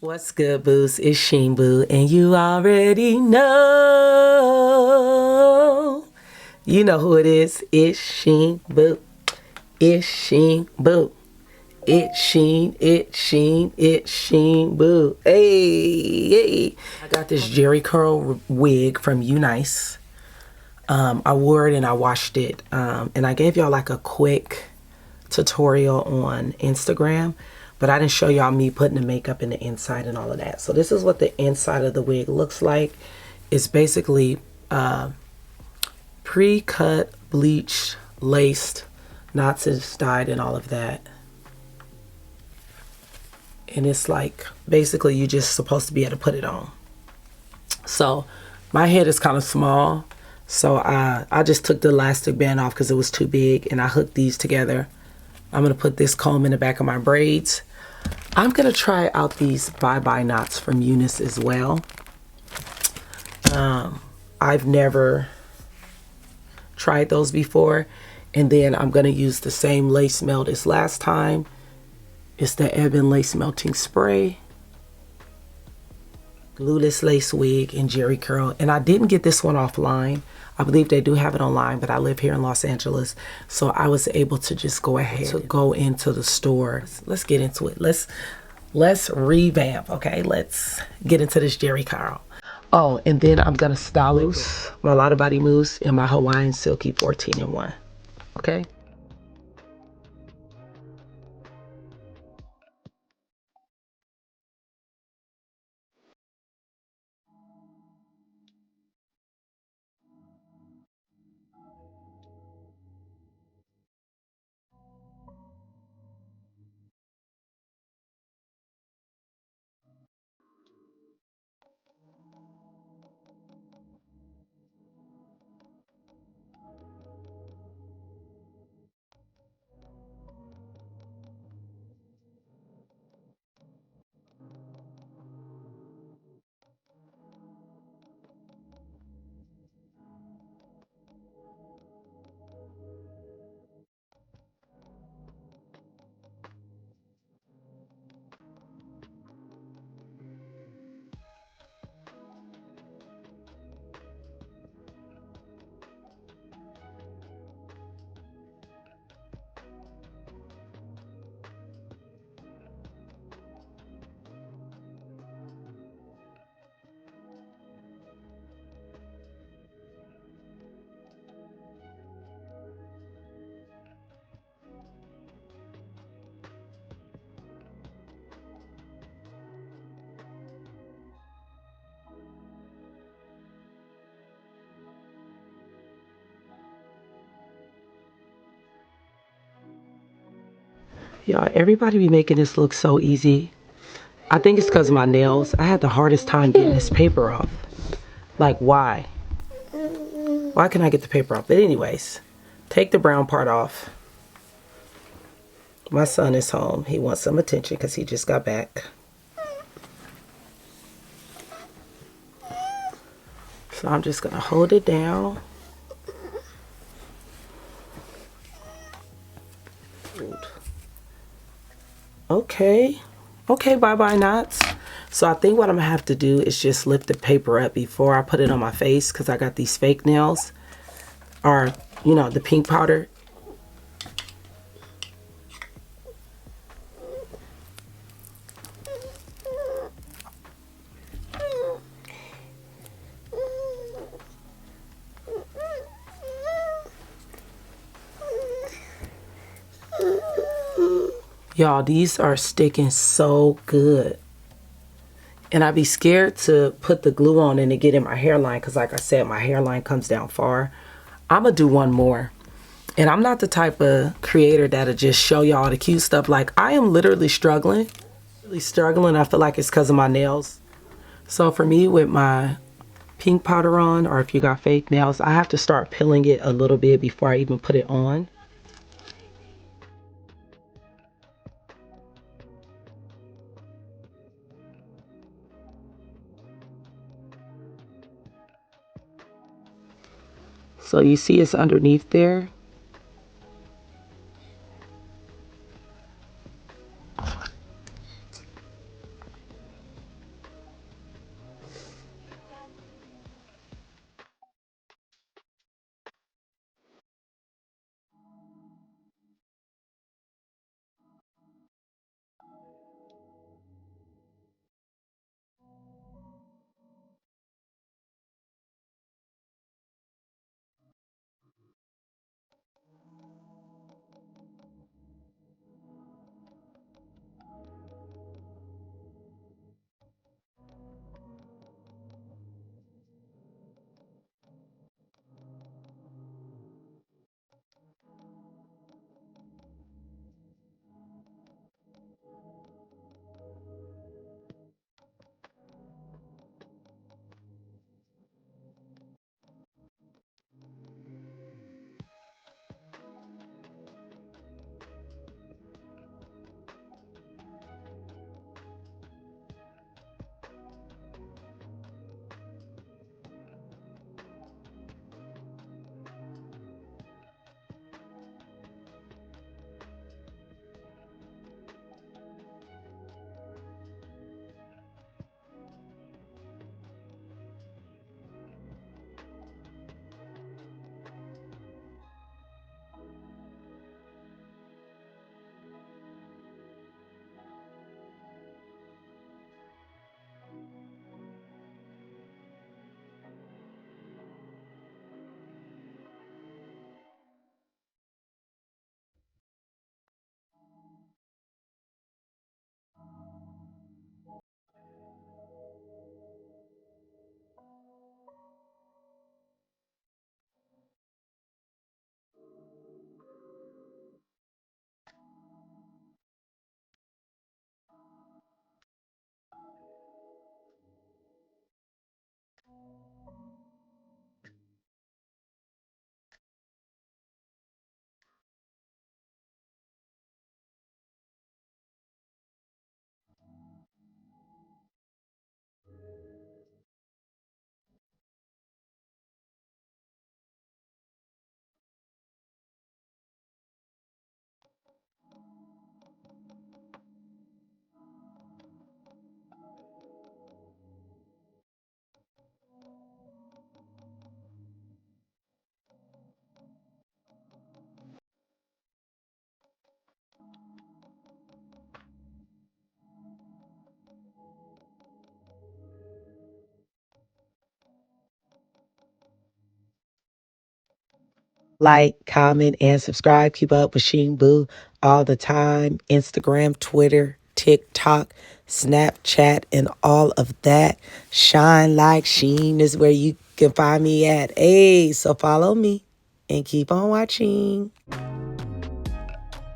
What's good, boos? It's Sheen, boo, and you already know. You know who it is. It's Sheen, boo. It's Sheen, boo. It's Sheen, it's Sheen, boo. Hey, hey. I got this Jerry curl wig from Unice. I wore it and I washed it. And I gave y'all like a quick tutorial on Instagram, but I didn't show y'all me putting the makeup in the inside and all of that. So this is what the inside of the wig looks like. It's basically pre-cut, bleached, laced, knots is dyed and all of that. And it's like basically you just supposed to be able to put it on. So my head is kind of small, so I just took the elastic band off because it was too big, and I hooked these together. I'm gonna put this comb in the back of my braids. I'm gonna try out these bye-bye knots from Unice as well. I've never tried those before. And then I'm gonna use the same lace melt as last time. It's the Ebin Lace Melting Spray, Glueless Lace Wig, and Jerry Curl. And I didn't get this one offline. I believe they do have it online, but I live here in Los Angeles, so I was able to just go ahead to go into the store. Let's get into it. Let's revamp, okay? Let's get into this Jerry Curl. Oh, and then I'm gonna style loose my Lotta Body Mousse in my Hawaiian Silky 14-in-1, okay? Y'all, everybody be making this look so easy. I think it's because of my nails. I had the hardest time getting this paper off. Like, why? Why can I get the paper off? But anyways, take the brown part off. My son is home. He wants some attention because he just got back. So I'm just going to hold it down. Okay. Okay, bye-bye knots. So I think what I'm going to have to do is just lift the paper up before I put it on my face, because I got these fake nails, or, you know, the pink powder. Y'all, these are sticking so good. And I'd be scared to put the glue on and to get in my hairline, because like I said, my hairline comes down far. I'm going to do one more. And I'm not the type of creator that'll just show y'all the cute stuff. Like, I am literally struggling. I feel like it's because of my nails. So for me, with my pink powder on, or if you got fake nails, I have to start peeling it a little bit before I even put it on. So you see it's underneath there. Like, comment, and subscribe. Keep up with Sheen Boo all the time. Instagram, Twitter, TikTok, Snapchat, and all of that. Shine like Sheen is where you can find me at. Hey, so follow me and keep on watching.